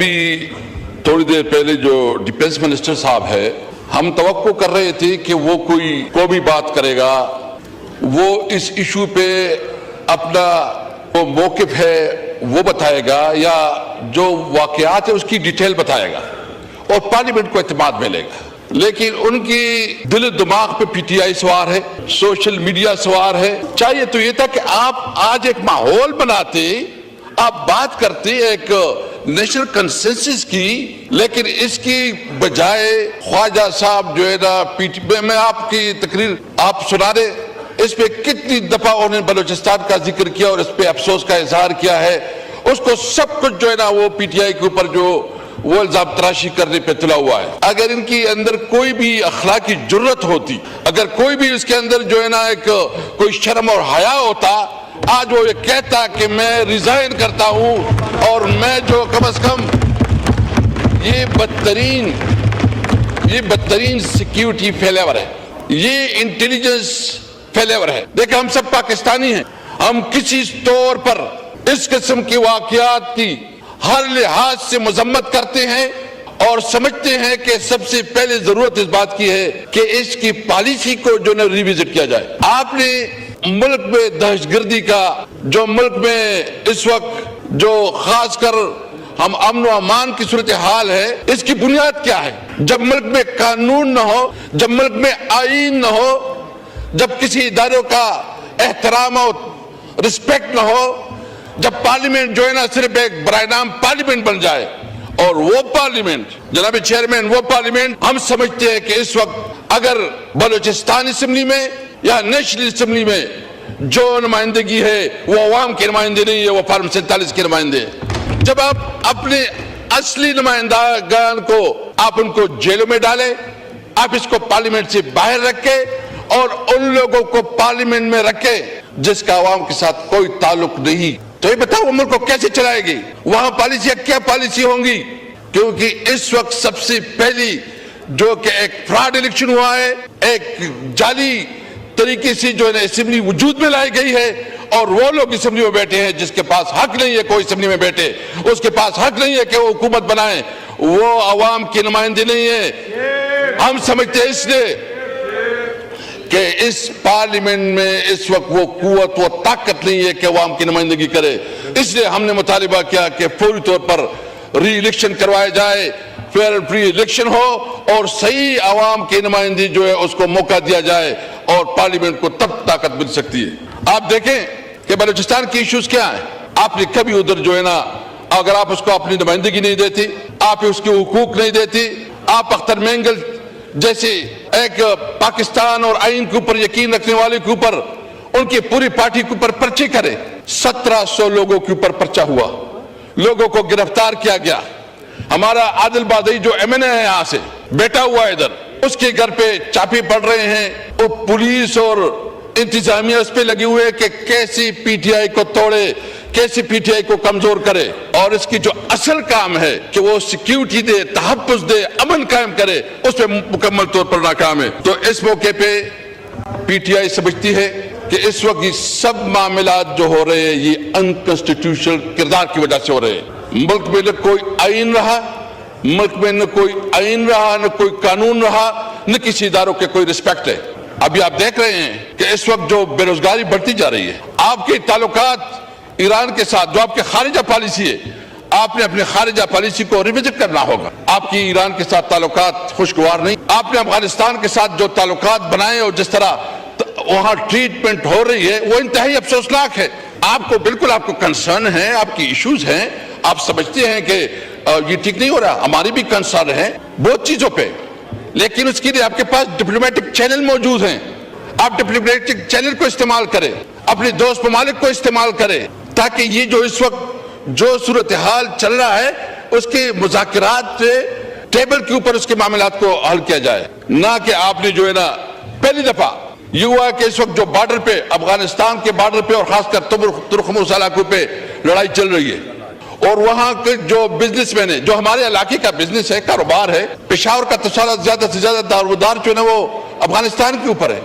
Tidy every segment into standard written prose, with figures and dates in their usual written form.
अभी थोड़ी देर पहले जो डिफेंस मिनिस्टर साहब है, हम तवक्को कर रहे थे कि वो कोई भी बात करेगा, वो इस इशू पे अपना वो मौक़िफ़ है वो बताएगा या जो वाक़यात है उसकी डिटेल बताएगा और पार्लियामेंट को एतमाद मिलेगा। लेकिन उनकी दिल दिमाग पे पीटीआई सवार है, सोशल मीडिया सवार है। चाहिए तो ये था कि आप आज एक माहौल बनाते, आप बात करते एक नेशनल कंसेंसस की, लेकिन इसकी बजाय ख्वाजा साहब जो है ना मैं आपकी तकरीर आप सुना दे, इस पे कितनी दफा उन्होंने बलूचिस्तान का जिक्र किया और इस पे अफसोस का इजहार किया है। उसको सब कुछ जो है ना वो पीटीआई के ऊपर जो वो इल्जाम तराशी करने पे तुला हुआ है। अगर इनकी अंदर कोई भी अखलाकी जुर्रत होती, अगर कोई भी इसके अंदर जो है ना एक कोई शर्म और हया होता, आज वो ये कहता कि मैं रिजाइन करता हूं और मैं जो कम से कम ये बदतरीन सिक्योरिटी फेलेवर है, ये इंटेलिजेंस फेलेवर है। देखिए हम सब पाकिस्तानी हैं, हम किसी तौर पर इस किस्म की वाकयात की हर लिहाज से मजम्मत करते हैं और समझते हैं कि सबसे पहले जरूरत इस बात की है कि इसकी पॉलिसी को जो है रिविजिट किया जाए। आपने मुल्क में दहशतगर्दी का जो मुल्क में इस वक्त जो खासकर हम अमन व अमान की सूरत हाल है, इसकी बुनियाद क्या है? जब मुल्क में कानून न हो, जब मुल्क में आईन न हो, जब किसी इदारों का एहतराम और रिस्पेक्ट न हो, जब पार्लियामेंट जो है ना सिर्फ एक बराए नाम पार्लियामेंट बन जाए, और वो पार्लियामेंट जनाब चेयरमैन, वो पार्लियामेंट हम समझते हैं कि इस वक्त अगर बलूचिस्तान असेंबली में या नेशनल असेंबली में जो नुमाइंदगी है वो अवाम की नुमाइंदगी नहीं है, वो फार्म 47 के नुमाइंदे हैं। जब आप अपने असली नुमाइंदागान को आप उनको जेलों में डालें, आप इसको पार्लियामेंट से बाहर रखे और उन लोगों को पार्लियामेंट में रखे जिसका अवाम के साथ कोई ताल्लुक नहीं, तो ये बताओ वो मुल्क को कैसे चलाएगी? वहां पॉलिसी क्या पॉलिसी होंगी? क्योंकि इस वक्त सबसे पहली जो कि एक फ्रॉड इलेक्शन हुआ है, एक जाली तरीके से जो है असेंबली वजूद में लाई गई है और वो लोग असेंबली में बैठे हैं जिसके पास हक नहीं है कोई असेंबली में बैठे, उसके पास हक नहीं है कि वो हुकूमत बनाए, वो अवाम की नुमाइंदे नहीं है। हम समझते हैं इसलिए कि इस पार्लियामेंट में इस वक्त वो कुव्वत वो ताकत नहीं है कि अवाम की नुमाइंदगी करे। इसलिए हमने मुतालिबा किया कि फौरी तौर पर री इलेक्शन करवाया जाए, फेयर एंड फ्री इलेक्शन हो और सही अवाम की नुमाइंदगी जो है उसको मौका दिया जाए और पार्लियामेंट को तब ताकत मिल सकती है। आप देखें कि बलूचिस्तान की इश्यूज क्या है। आपने कभी उधर जो है ना, अगर आप उसको अपनी नुमाइंदगी नहीं देती, आप उसके हुकूक नहीं देती, आप अख्तर मेंगल जैसे एक पाकिस्तान और आइन के ऊपर यकीन रखने वाले के ऊपर उनकी पूरी पार्टी के ऊपर पर्चे करे, 1700 लोगों के ऊपर पर्चा हुआ, लोगों को गिरफ्तार किया गया। हमारा आदिल बादई जो एमएनए है यहां से बैठा हुआ है इधर, उसके घर पे चापे पड़ रहे हैं, वो पुलिस और इंतजामिया उस पे लगे हुए कि कैसे पीटीआई को तोड़े, कैसे पीटीआई को कमजोर करे, और इसकी जो असल काम है कि वो सिक्योरिटी दे, तहफ्फुज़ दे, अमन कायम करे, उस पर मुकम्मल तौर पर नाकाम है। तो इस मौके पे पीटीआई समझती है कि इस वक्त ये सब मामलात जो हो रहे हैं ये अनकॉन्स्टिट्यूशनल किरदार की वजह से हो रहे हैं। मुल्क में न कोई आइन रहा, मुल्क में न कोई आइन रहा, न कोई कानून रहा, न किसी इदारों के कोई रिस्पेक्ट है। अभी आप देख रहे हैं कि इस वक्त जो बेरोजगारी बढ़ती जा रही है, आपके ताल्लुकात ईरान के साथ जो आपकी खारिजा पॉलिसी है, आपने अपनी खारिजा पॉलिसी को रिविजिट करना होगा। आपकी ईरान के साथ ताल्लुकात खुशगवार नहीं, आपने अफगानिस्तान के साथ जो ताल्लुकात बनाए और जिस तरह वहां ट्रीटमेंट हो रही है वो इंतहाई अफसोसनाक है। आपको बिल्कुल आपको कंसर्न है, आपकी इश्यूज हैं, आप समझते हैं कि ये ठीक नहीं हो रहा, हमारी भी कंसर्न है बहुत चीजों पे, लेकिन उसके लिए आपके पास डिप्लोमेटिक चैनल मौजूद हैं। आप डिप्लोमेटिक चैनल को इस्तेमाल करें, अपने दोस्त ममालिक को इस्तेमाल करें, ताकि ये जो इस वक्त जो सूरत हाल चल रहा है उसके मुज़ाकरात से टेबल के ऊपर उसके मामलात को हल किया जाए। ना कि आपने जो है ना पहली दफा ये हुआ कि इस वक्त जो बॉर्डर पे अफगानिस्तान के बॉर्डर पे और खासकर तुर्कमुस इलाकों पे लड़ाई चल रही है और वहां के जो बिजनेसमैन है, जो हमारे इलाके का बिजनेस है, कारोबार है, पेशावर का तसाला ज्यादा से ज्यादा दारोदार जो है वो अफगानिस्तान के ऊपर है,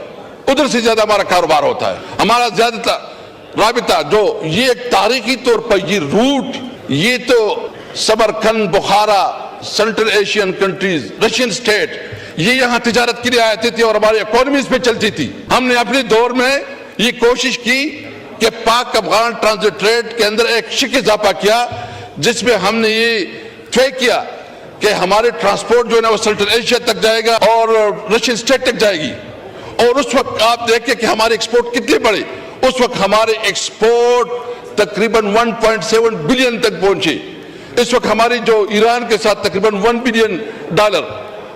उधर से ज्यादा हमारा कारोबार होता है। हमारा ज्यादातर राबिता जो ये एक तारीखी तौर पर ये रूट ये तो Samarkand, Bukhara, central Asian countries, Russian state, ये यहाँ तिजारत के लिए आते थे और हमारी इकोनॉमीज पे चलती थी। हमने अपने दौर में ये कोशिश की कि पाक अफगान ट्रांजिट ट्रेड के अंदर एक शिक इजाफा किया, जिसमें हमने ये तय किया कि हमारे ट्रांसपोर्ट जो है ना वो सेंट्रल एशिया तक जाएगा और रशियन स्टेट तक जाएगी। और उस वक्त आप देखिए कि हमारे एक्सपोर्ट कितने बड़े, उस वक्त हमारे एक्सपोर्ट तकरीबन 1.7 बिलियन तक पहुंचे। इस वक्त हमारी जो ईरान के साथ तकरीबन $1 बिलियन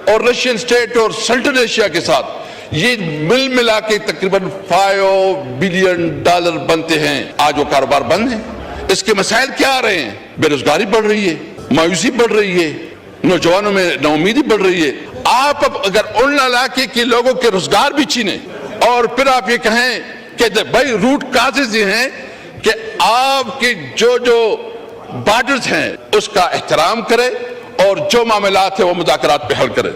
और रशियन स्टेट और सेंट्रल एशिया के साथ ये मिल मिला के तकरीबन $5 बिलियन बनते हैं। आज वो कारोबार बंद है। इसके मसाइल क्या आ रहे हैं? बेरोजगारी बढ़ रही है, मायूसी बढ़ रही है, नौजवानों में नाउमीदी बढ़ रही है। आप अब अगर उन इलाके के लोगों के रोजगार भी छीने और फिर आप ये कहें कि भाई रूट काजेज ये हैं कि आपके जो बॉर्डर्स हैं उसका एहतराम करें और जो मामलात है वो मुज़ाकरात पे हल करें।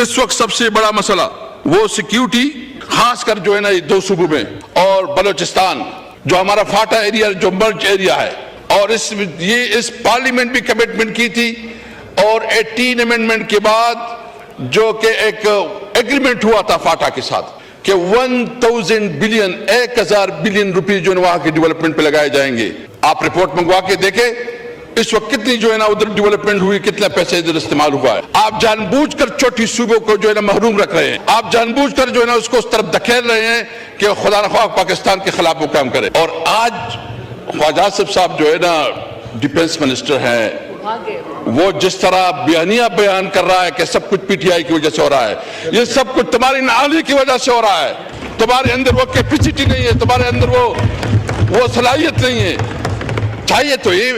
इस वक्त सबसे बड़ा मसला वो सिक्योरिटी, खासकर जो है ना ये 2 सूबों में और बलोचिस्तान जो हमारा फाटा एरिया जो मर्ज एरिया है, और इस पार्लियामेंट भी कमिटमेंट की थी और 18 अमेंडमेंट के बाद जो कि एक एग्रीमेंट हुआ था फाटा के साथ कि 1000 बिलियन रुपए जो है वहां के डेवलपमेंट पे लगाए जाएंगे। आप रिपोर्ट मंगवा के देखें इस वक्त कितनी जो है ना उधर डेवलपमेंट हुई, कितना पैसे इधर इस्तेमाल हुआ है। आप जानबूझकर छोटी सूबों को जो है ना महरूम रख रहे हैं, आप जानबूझकर जो है ना उसको उस तरफ धकेल रहे हैं कि खुदा न ख्वाह पाकिस्तान के खिलाफ वो काम करे। और आज ख्वाजा आसिफ साहब जो है ना डिफेंस मिनिस्टर हैं, वो जिस तरह बयान कर रहा है कि सब कुछ पीटीआई की वजह से हो रहा है, ये सब कुछ तुम्हारी नाली की वजह से हो रहा है। तुम्हारे अंदर वो कैपेसिटी नहीं है, तुम्हारे अंदर वो सलाहियत नहीं है। चाहिए तो ये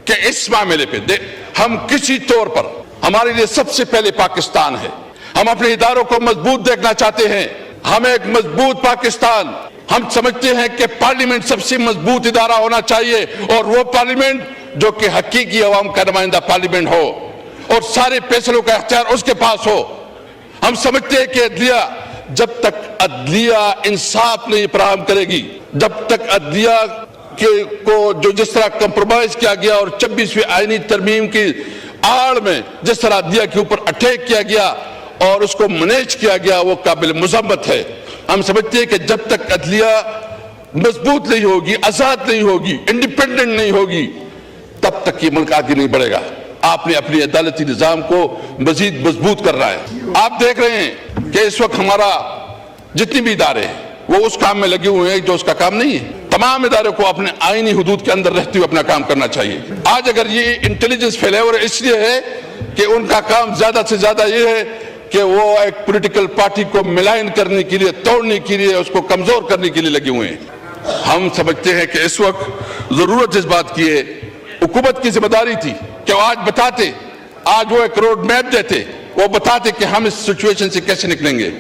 कि इस मामले पे हम किसी तौर पर, हमारे लिए सबसे पहले पाकिस्तान है। हम अपने इदारों को मजबूत देखना चाहते हैं। हम एक मजबूत पाकिस्तान, हम समझते हैं कि पार्लियामेंट सबसे मजबूत इदारा होना चाहिए और वो पार्लियामेंट जो कि हकीकी अवाम का नुमाइंदा पार्लियामेंट हो और सारे फैसलों का इख्तियार उसके पास हो। हम समझते हैं कि अदलिया, जब तक अदलिया इंसाफ नहीं फराहम करेगी, जब तक अदलिया को जो जिस तरह कंप्रोमाइज किया गया और 26वीं आईनी तरमीम की आड़ में जिस तरह अदलिया के ऊपर अटैक किया गया और उसको मैनेज किया गया, वो काबिल मुज़म्मत है। हम समझते हैं कि जब तक अदलिया मजबूत नहीं होगी, आजाद नहीं होगी, इंडिपेंडेंट नहीं होगी, तब तक ये मुल्क आगे नहीं बढ़ेगा। आपने अपनी अदालती निजाम को मजीद मजबूत करना है। आप देख रहे हैं कि इस वक्त हमारा जितने भी इदारे हैं वो उस काम में लगे हुए हैं जो उसका काम नहीं है। तमाम इदारों को अपने आईनी हुदूद के अंदर रहते हुए अपना काम करना चाहिए। आज अगर ये इंटेलिजेंस फेलेवर इसलिए है कि उनका काम ज्यादा से ज्यादा ये है कि वो एक पॉलिटिकल पार्टी को मिलान करने के लिए, तोड़ने के लिए, उसको कमजोर करने के लिए लगे हुए हैं। हम समझते हैं कि इस वक्त जरूरत इस बात की है, हुकूमत की जिम्मेदारी थी कि आज बताते, आज वो एक रोड मैप देते, वो बताते कि हम इस सिचुएशन से कैसे निकलेंगे।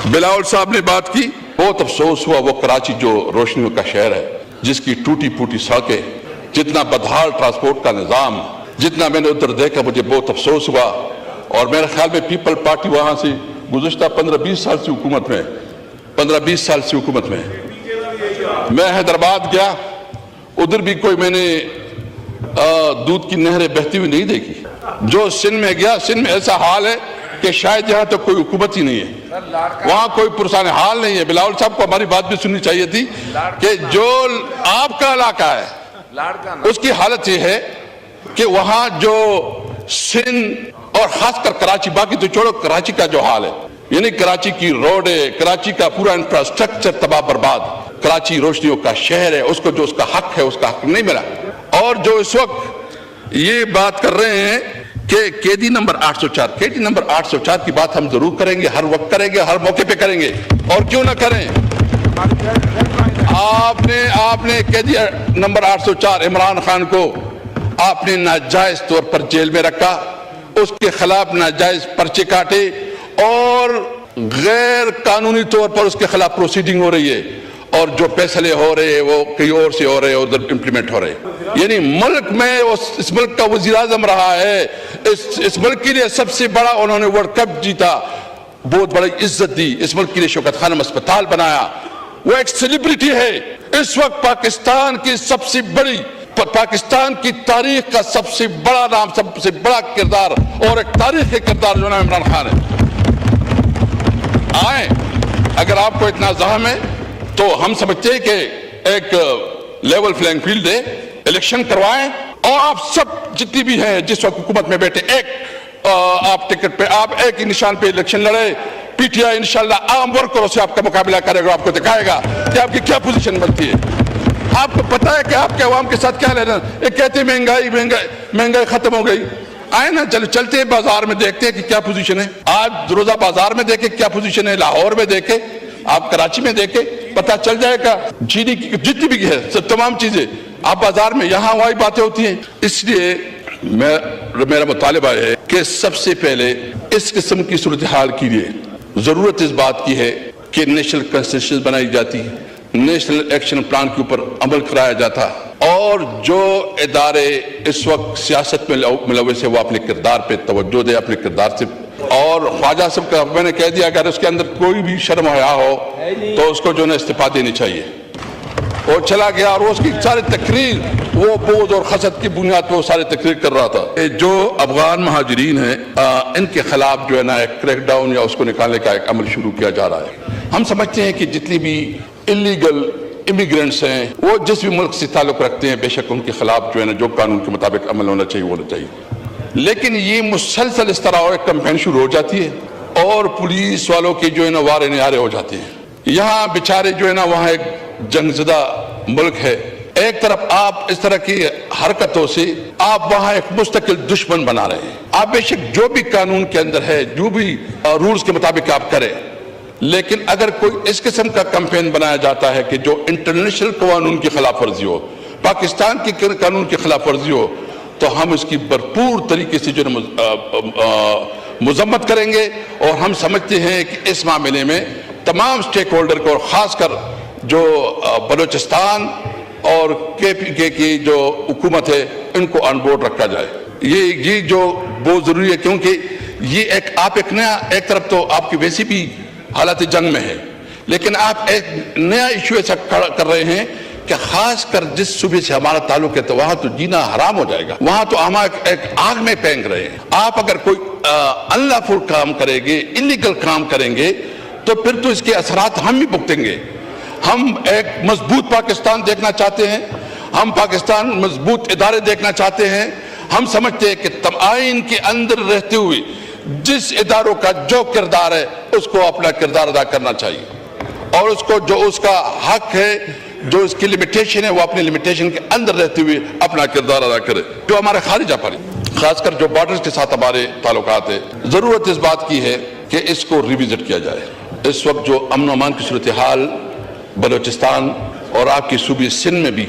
बिलावल साहब ने बात की, बहुत अफसोस हुआ। वो कराची जो रोशनियों का शहर है, जिसकी टूटी फूटी सड़कें, जितना बदहाल ट्रांसपोर्ट का निजाम, जितना मैंने उधर देखा मुझे बहुत अफसोस हुआ। और मेरे ख्याल में पीपल पार्टी वहां से गुज़श्ता 15-20 साल से हुकूमत में, 15-20 साल से हुकूमत में। मैं हैदराबाद गया, उधर भी कोई मैंने दूध की नहरें बहती हुई नहीं देखी। जो सिंध में गया, सिंध में ऐसा हाल है कि शायद यहाँ तो कोई हुकूमत ही नहीं है, वहां कोई पुरसान हाल नहीं है। बिलावल साहब को हमारी बात भी सुननी चाहिए थी कि जो आपका इलाका है उसकी हालत ये है कि वहां जो सिंध और खासकर कराची, बाकी तो छोड़ो, कराची का जो हाल है, यानी कराची की रोड है, कराची का पूरा इंफ्रास्ट्रक्चर तबाह बर्बाद। कराची रोशनियों का शहर है, उसको जो उसका हक है उसका हक नहीं मिला। और जो इस वक्त ये बात कर रहे हैं कि केडी नंबर 804, केडी नंबर 804 की बात हम जरूर करेंगे, हर वक्त करेंगे, हर मौके पे करेंगे, और क्यों ना करें। आपने केडी नंबर 804 इमरान खान को आपने नाजायज तौर पर जेल में रखा, उसके खिलाफ नाजायज पर्चे काटे और गैर कानूनी तौर पर उसके खिलाफ प्रोसीडिंग हो रही है, और जो फैसले हो रहे हैं वो कहीं और से हो रहे हैं, उधर इंप्लीमेंट हो रहे हैं। यानी मुल्क में इस मुल्क का वज़ीर आज़म रहा है, इस मुल्क के लिए सबसे बड़ा उन्होंने वर्ल्ड कप जीता, बहुत बड़ी इज्जत दी, इस मुल्क के लिए शौकत खानम अस्पताल बनाया, वो एक सेलिब्रिटी है। इस वक्त पाकिस्तान की सबसे बड़ी پاکستان کی تاریخ کا سب سے بڑا نام، سب سے بڑا کردار اور ایک تاریخی کردار جو نام عمران خان ہے. آئیں، اگر آپ کو اتنا زحم ہے تو ہم سمجھتے ہیں کہ ایک لیول فلینگ فیلڈ دے، الیکشن کروائیں، اور آپ سب جتنی بھی ہیں جس وقت حکومت میں بیٹھے، ایک آپ ٹکٹ پہ، آپ ایک ہی نشان پہ الیکشن لڑے. پی ٹی آئی انشاءاللہ عام ورکروں سے آپ کا مقابلہ کرے گا، آپ کو دکھائے گا کہ آپ کی کیا پوزیشن بنتی ہے. آپ کو پتا ہے کہ آپ کے عوام کے ساتھ کیا لینا. ایک کہتے ہیں مہنگائی ختم ہو گئی. آئے نا چلتے ہیں بازار میں، دیکھتے ہیں کہ کیا پوزیشن ہے. آج روزہ بازار میں دیکھیں کیا پوزیشن ہے، لاہور میں دیکھیں، آپ کراچی میں دیکھیں، پتا چل جائے گا. جی ڈی کی جتنی بھی ہے سب تمام چیزیں آپ بازار میں، یہاں وہی باتیں ہوتی ہیں. اس لیے میرا مطالبہ ہے کہ سب سے پہلے اس قسم کی صورتحال کے لیے ضرورت اس بات کی ہے کہ نیشنل کنسنسس بنائی جاتی ہے، نیشنل ایکشن پلان کے اوپر عمل کرایا جاتا، اور جو ادارے اس وقت سیاست میں ملوث ہے وہ اپنے کردار پہ توجہ دے، اپنے کردار سے. اور خواجہ صاحب کا میں نے کہہ دیا اگر اس کے اندر کوئی بھی شرم حیا ہو تو اس کو جو ہے استعفا دینی چاہیے. اور چلا گیا اور اس کی ساری تقریر وہ بغض اور حسد کی بنیاد پہ وہ ساری تقریر کر رہا تھا. جو افغان مہاجرین ہیں ان کے خلاف جو ہے نا ایک کریک ڈاؤن یا اس کو نکالنے کا ایک عمل شروع کیا جا رہا ہے. ہم سمجھتے ہیں کہ جتنی بھی انلیگل امیگرینٹس ہیں وہ جس بھی ملک سے تعلق رکھتے ہیں، بے شک ان کے خلاف جو ہے نا جو قانون کے مطابق عمل ہونا چاہیے وہ ہونا چاہیے. لیکن یہ مسلسل اس طرح ایک کمپین شروع ہو جاتی ہے اور پولیس والوں کے جو ہے نا وارے نعارے ہو جاتے ہیں. یہاں بیچارے جو ہے نا وہاں ایک جنگ زدہ ملک ہے، ایک طرف آپ اس طرح کی حرکتوں سے آپ وہاں ایک مستقل دشمن بنا رہے ہیں. آپ بے شک جو بھی قانون کے اندر ہے، جو بھی رولز کے مطابق آپ کریں، لیکن اگر کوئی اس قسم کا کمپین بنایا جاتا ہے کہ جو انٹرنیشنل قانون کی خلاف ورزی ہو، پاکستان کے قانون کی خلاف ورزی ہو، تو ہم اس کی بھرپور طریقے سے جو مذمت کریں گے. اور ہم سمجھتے ہیں کہ اس معاملے میں تمام سٹیک ہولڈر کو، اور خاص کر جو بلوچستان اور کے پی کے کی جو حکومت ہے ان کو آن بورڈ رکھا جائے. یہ جو بہت ضروری ہے، کیونکہ یہ آپ ایک نیا، ایک طرف تو آپ کی ویسی بھی حالت جنگ میں ہے، لیکن آپ ایک نیا ایشو ایسا کر رہے ہیں کہ خاص کر جس صوبے سے ہمارا تعلق ہے تو وہاں تو جینا حرام ہو جائے گا. وہاں تو ہم ایک آگ میں پھینک رہے ہیں. آپ اگر کوئی انلافل کام کریں گے، انلیگل کام کریں گے، تو پھر تو اس کے اثرات ہم ہی بھگتیں گے. ہم ایک مضبوط پاکستان دیکھنا چاہتے ہیں، ہم پاکستان مضبوط ادارے دیکھنا چاہتے ہیں. ہم سمجھتے ہیں کہ آئین کے اندر رہتے ہوئے جس اداروں کا جو کردار ہے اس کو اپنا کردار ادا کرنا چاہیے، اور اس کو جو اس کا حق ہے، جو اس کی لمیٹیشن ہے، وہ اپنی لمیٹیشن کے اندر رہتے ہوئے اپنا کردار ادا کرے. جو ہمارے خارجہ پر خاص کر جو بارڈرز کے ساتھ ہمارے تعلقات ہیں، ضرورت اس بات کی ہے کہ اس کو ریوزٹ کیا جائے. اس وقت جو امن و امان کی صورتحال بلوچستان اور آپ کی صوبے سندھ میں بھی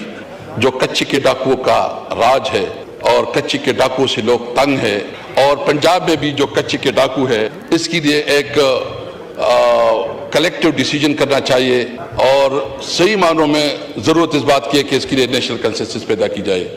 جو کچے کے ڈاکوؤں کا راج ہے اور کچے کے ڈاکوؤں سے لوگ تنگ ہے، اور پنجاب میں بھی جو کچے کے ڈاکو ہے، اس کے لیے ایک کلیکٹیو ڈیسیجن کرنا چاہیے. اور صحیح معنوں میں ضرورت اس بات کی ہے کہ اس کے لیے نیشنل کنسنسس پیدا کی جائے.